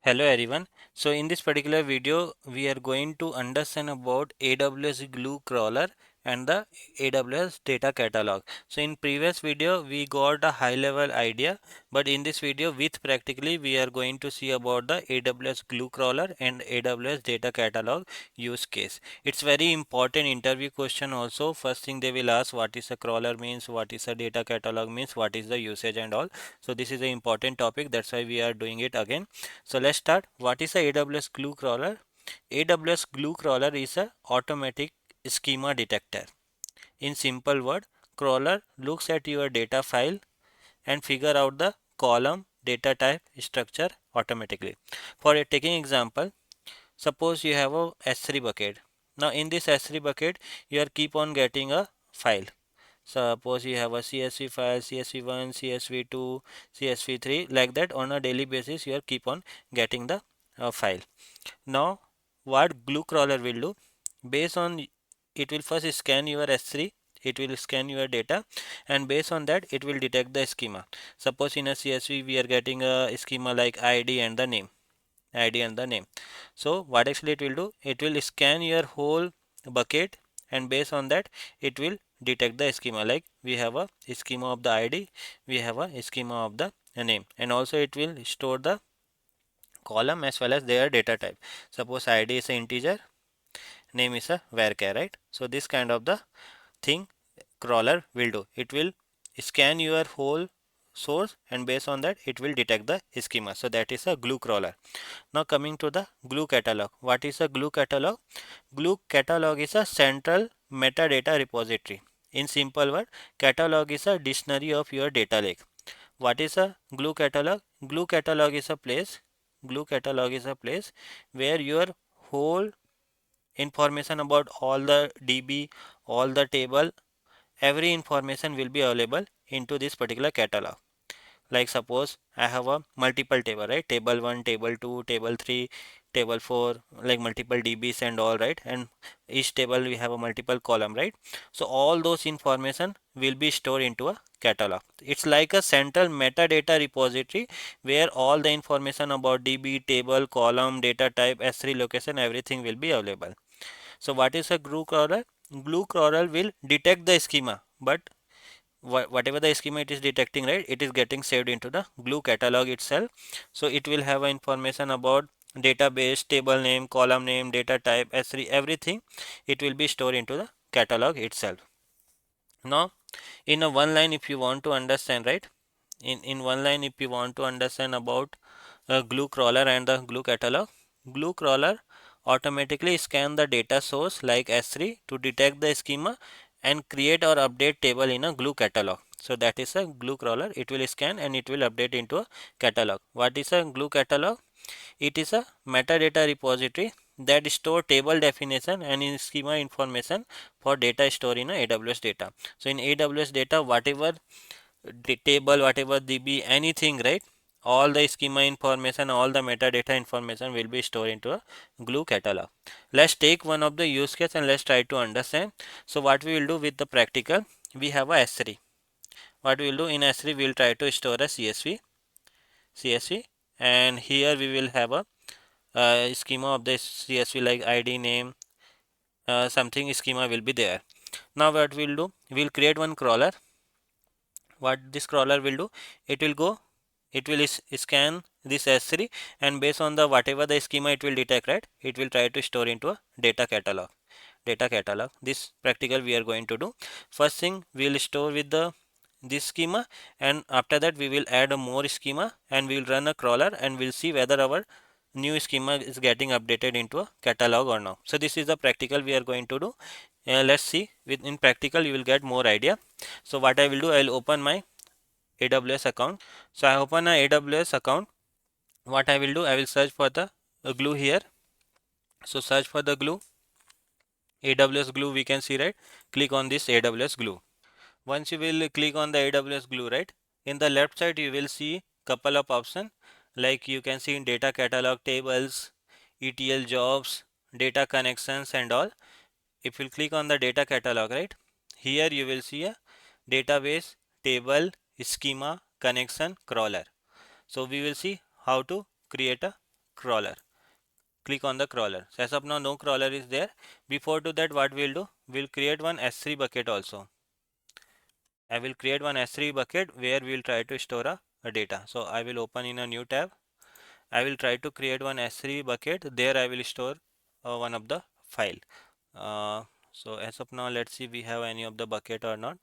Hello everyone. So in this particular video, we are going to understand about AWS Glue Crawler and the AWS Data Catalog. So in previous video, we got a high level idea, but in this video with practically, we are going to see about the AWS Glue Crawler and AWS Data Catalog use case. It's very important interview question also. First thing they will ask what is a crawler means, what is a data catalog means, what is the usage and all. So this is an important topic. That's why we are doing it again. So let's start. What is a AWS Glue Crawler? AWS Glue Crawler is a automatic schema detector. In simple word, crawler looks at your data file and figure out the column, data type, structure automatically. For a taking example, suppose you have a S3 bucket. Now in this S3 bucket, you are keep on getting a file. Suppose you have a CSV file, CSV1, CSV2, CSV3, like that on a daily basis you are keep on getting the file. Now what glue crawler will do, based on it will first scan your S3, it will scan your data, and based on that it will detect the schema. Suppose in a CSV we are getting a schema like ID and the name. So what actually it will do, it will scan your whole bucket, and based on that it will detect the schema, like we have a schema of the ID, we have a schema of the name, and also it will store the column as well as their data type. Suppose ID is an integer, name is a varchar, right? So this kind of the thing crawler will do. It will scan your whole source, and based on that it will detect the schema. So that is a glue crawler. Now coming to the glue catalog. What is a glue catalog? Glue catalog is a central metadata repository. In simple word, catalog is a dictionary of your data lake. What is a glue catalog? Glue catalog is a place. Glue catalog is a place where your whole information about all the DB, all the table, every information will be available into this particular catalog. Like suppose I have a multiple table, right? Table 1, table 2, table 3, table 4, like multiple DBs and all, right? And each table we have a multiple column, right? So all those information will be stored into a catalog. It's like a central metadata repository where all the information about DB, table, column, data type, S3 location, everything will be available. So what is a glue crawler? Glue crawler will detect the schema, but whatever the schema it is detecting, right, it is getting saved into the glue catalog itself. So it will have information about database, table name, column name, data type, S3, everything. It will be stored into the catalog itself. Now in a one line, if you want to understand, right, in one line, if you want to understand about glue crawler and the glue catalog, glue crawler automatically scan the data source like S3 to detect the schema and create or update table in a glue catalog. So that is a glue crawler. It will scan and it will update into a catalog. What is a glue catalog? It is a metadata repository that store table definition and in schema information for data stored in a AWS data. So in AWS data, whatever the table, whatever DB, anything, right? All the schema information, all the metadata information will be stored into a glue catalog. Let's take one of the use case and let's try to understand. So what we will do with the practical, we have a S3. What we will do in S3, we will try to store a CSV, and here we will have a schema of this CSV like ID, name, something schema will be there. Now what we'll do, we'll create one crawler. What this crawler will do, it will go, it will scan this S3, and based on the whatever the schema it will detect, right, it will try to store into a data catalog. This practical we are going to do. First thing, we will store with the this schema, and after that we will add a more schema and we will run a crawler and we'll see whether our new schema is getting updated into a catalog or not. So this is the practical we are going to do. Let's see, in practical you will get more idea. So what I will do, I will open my AWS account. So I open a AWS account. What I will do, I will search for the glue here. So search for the glue, AWS glue, we can see, right? Click on this AWS glue. Once you will click on the AWS glue, right, in the left side you will see couple of options, like you can see in data catalog, tables, ETL jobs, data connections and all. If you click on the data catalog, right, here you will see a database, table, schema, connection, crawler. So we will see how to create a crawler. Click on the crawler. So as of now, no crawler is there. Before to that, what we'll do, we'll create one S3 bucket also. I will create one S3 bucket where we'll try to store a data. So I will open in a new tab. I will try to create one S3 bucket. There I will store one of the file. So as of now, let's see we have any of the bucket or not.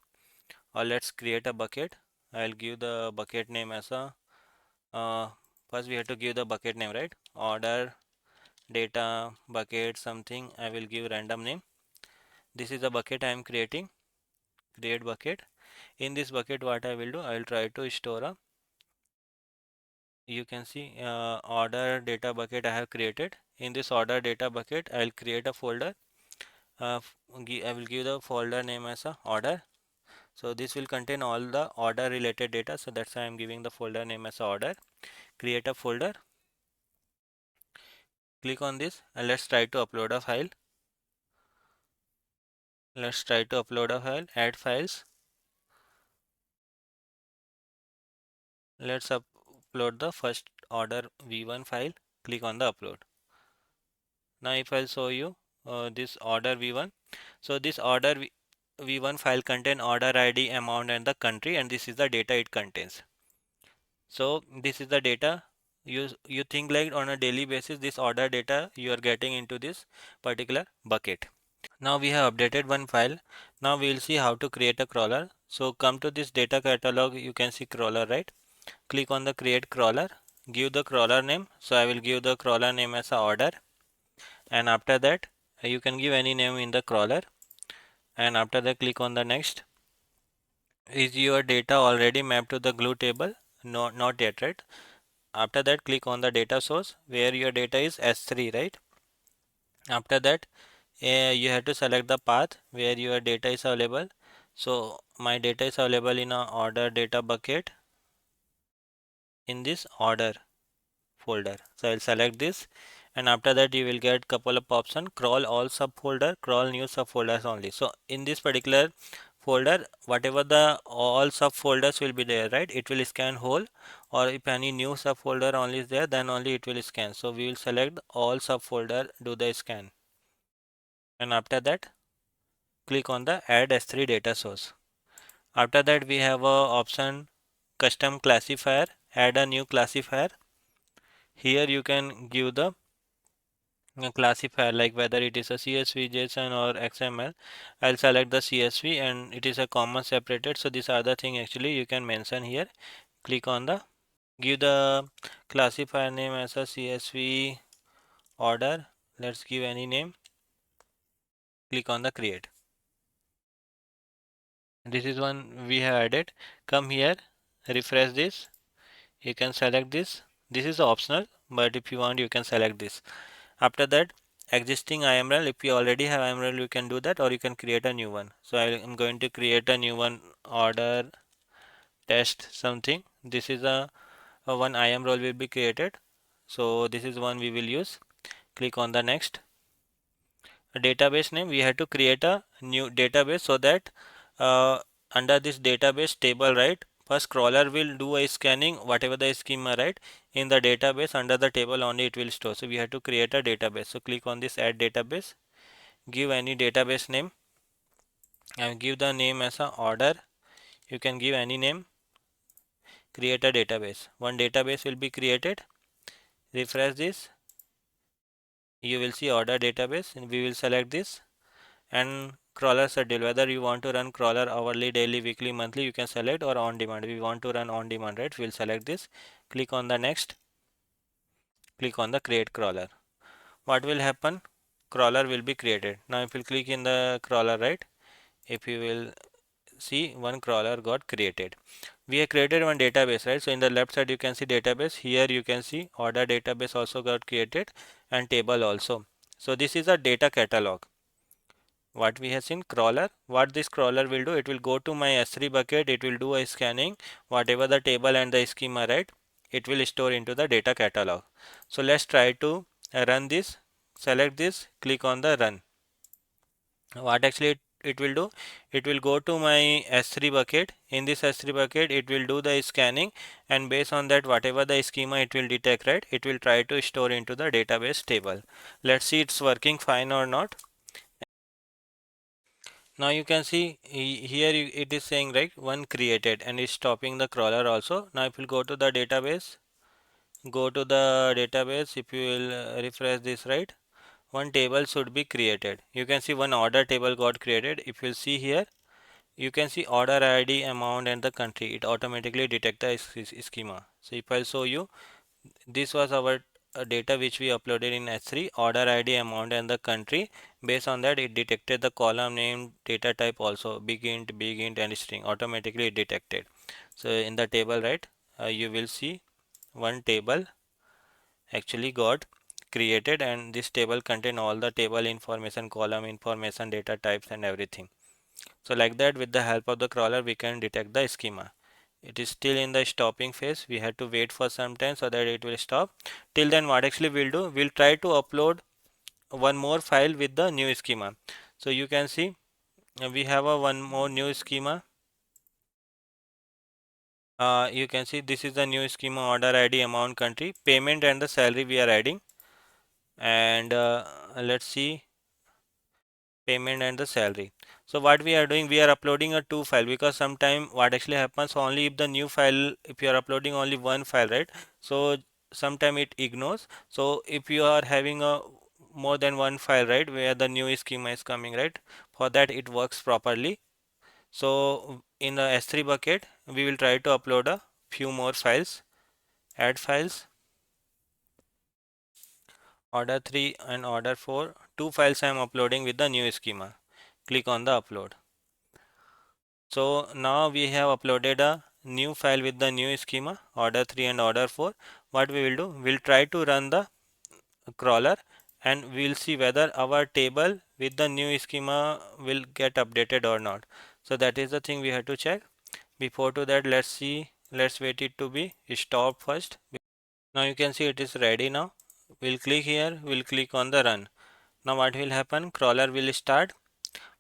Or let's create a bucket. I'll give the bucket name as a first we have to give the bucket name, right? Order data bucket something. I will give random name. This is the bucket I am creating. Create bucket. In this bucket, what I will do, I will try to store a, you can see order data bucket I have created. In this order data bucket, I will create a folder. I will give the folder name as a order. So this will contain all the order related data. So that's why I am giving the folder name as order. Create a folder. Click on this and let's try to upload a file. Let's try to upload a file. Add files. Let's upload the first order v1 file. Click on the upload. Now if I'll show you this order v1. So this order v1 file contain order ID, amount and the country, and this is the data it contains. So this is the data. You think like on a daily basis this order data you are getting into this particular bucket. Now we have updated one file. Now we will see how to create a crawler. So come to this data catalog, you can see crawler, right? Click on the create crawler, give the crawler name. So I will give the crawler name as a order, and after that you can give any name in the crawler, and after that click on the next. Is your data already mapped to the glue table? No, not yet, right? After that click on the data source where your data is S3, right? After that you have to select the path where your data is available. So my data is available in a order data bucket in this order folder. So I'll select this, and after that you will get couple of options: crawl all subfolder, crawl new subfolders only. So in this particular folder, whatever the all subfolders will be there, right? It will scan whole, or if any new subfolder only is there, then only it will scan. So we will select all subfolder, do the scan, and after that click on the add S3 data source. After that we have a option custom classifier, add a new classifier. Here you can give the classifier like whether it is a CSV, JSON or XML. I'll select the CSV and it is a comma separated. So these are the thing actually you can mention here. Click on the, give the classifier name as a CSV order. Let's give any name. Click on the create. This is one we have added. Come here, refresh this. You can select this. This is optional, but if you want you can select this. After that, existing IMRL, if you already have IMRL you can do that, or you can create a new one. So I am going to create a new one, order test something. This is a one IMRL will be created. So this is one we will use. Click on the next. A database name, we have to create a new database so that uh, under this database table, right, first crawler will do a scanning whatever the schema, right, in the database under the table only it will store. So we have to create a database. So click on this add database, give any database name and give the name as a order. You can give any name, create a database. One database will be created. Refresh this, you will see order database, and we will select this. And crawler schedule, whether you want to run crawler hourly, daily, weekly, monthly, you can select, or on demand. We want to run on demand, right? We'll select this. Click on the next. Click on the create crawler. What will happen? Crawler will be created. Now if you click in the crawler, right, if you will see one crawler got created. We have created one database, right? So in the left side you can see database. Here you can see order database also got created, and table also. So this is a data catalog. What we have seen crawler, what this crawler will do, it will go to my S3 bucket, it will do a scanning whatever the table and the schema, right, it will store into the data catalog. So let's try to run this. Select this, click on the run. What actually it will do, it will go to my S3 bucket. In this S3 bucket, it will do the scanning, and based on that, whatever the schema it will detect, right, it will try to store into the database table. Let's see it's working fine or not. Now you can see here it is saying right one created and it's stopping the crawler also. Now if you go to the database, if you will refresh this, right, one table should be created. You can see one order table got created. If you see here, you can see order ID, amount and the country. It automatically detect the schema. So if I show you, this was our data which we uploaded in S3, order ID, amount and the country. Based on that, it detected the column name, data type also, big int and string. Automatically it detected. So in the table, right, you will see one table actually got created, and this table contain all the table information, column information, data types and everything. So like that, with the help of the crawler, we can detect the schema. It is still in the stopping phase. We have to wait for some time so that it will stop. Till then, what actually we'll do, we'll try to upload one more file with the new schema. So you can see we have a one more new schema. You can see this is the new schema, order ID, amount, country, payment and the salary we are adding. And let's see payment and the salary. So what we are doing, we are uploading a two file, because sometime what actually happens, only if the new file, if you are uploading only one file, right, so sometime it ignores. So if you are having a more than one file, right, where the new schema is coming, right, for that it works properly. So in the S3 bucket we will try to upload a few more files. Add files, order 3 and order 4, two files I am uploading with the new schema. Click on the upload. So now we have uploaded a new file with the new schema, order 3 and order 4. What we will do, we'll try to run the crawler and we'll see whether our table with the new schema will get updated or not. So that is the thing we have to check. Before to that, let's wait it to be stopped first. Now you can see it is ready now. We'll click here, we'll click on the run. Now what will happen, crawler will start.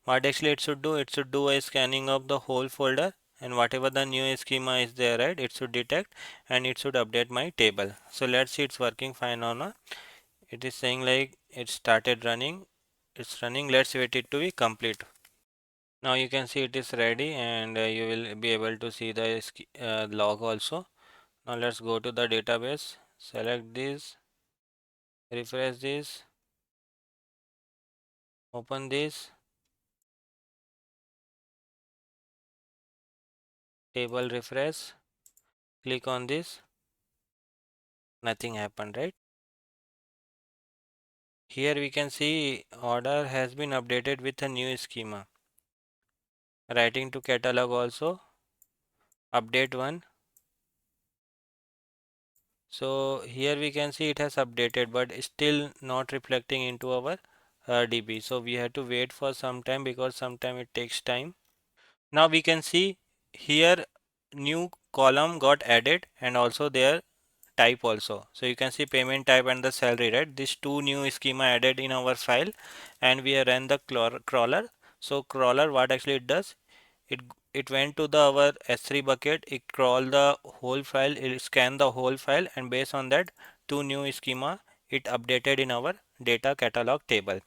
What actually it should do, it should do a scanning of the whole folder, and whatever the new schema is there, right, it should detect and it should update my table. So let's see it's working fine or not. It is saying like it started running, it's running. Let's wait it to be complete. Now you can see it is ready, and you will be able to see the log also. Now let's go to the database, select this, refresh this, open this, table refresh, click on this, nothing happened, right? Here we can see order has been updated with a new schema. Writing to catalog also, update one. So here we can see it has updated, but still not reflecting into our DB. So we have to wait for some time, because sometime it takes time. Now we can see here new column got added, and also their type also. So you can see payment type and the salary, right? These two new schema added in our file, and we ran the crawler. So crawler, what actually it does, it it went to the our S3 bucket, it crawled the whole file, it scanned the whole file, and based on that two new schema it updated in our data catalog table.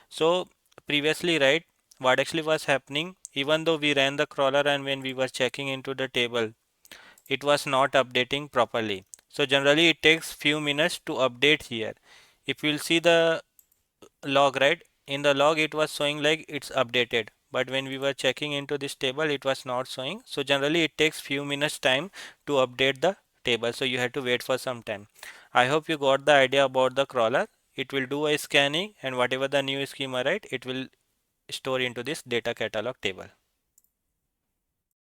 So previously, right, what actually was happening, even though we ran the crawler and when we were checking into the table, it was not updating properly. So generally it takes few minutes to update here. If you'll see the log, right, in the log it was showing like it's updated, but when we were checking into this table it was not showing. So generally it takes few minutes time to update the table, so you have to wait for some time. I hope you got the idea about the crawler. It will do a scanning, and whatever the new schema, right, it will store into this data catalog table.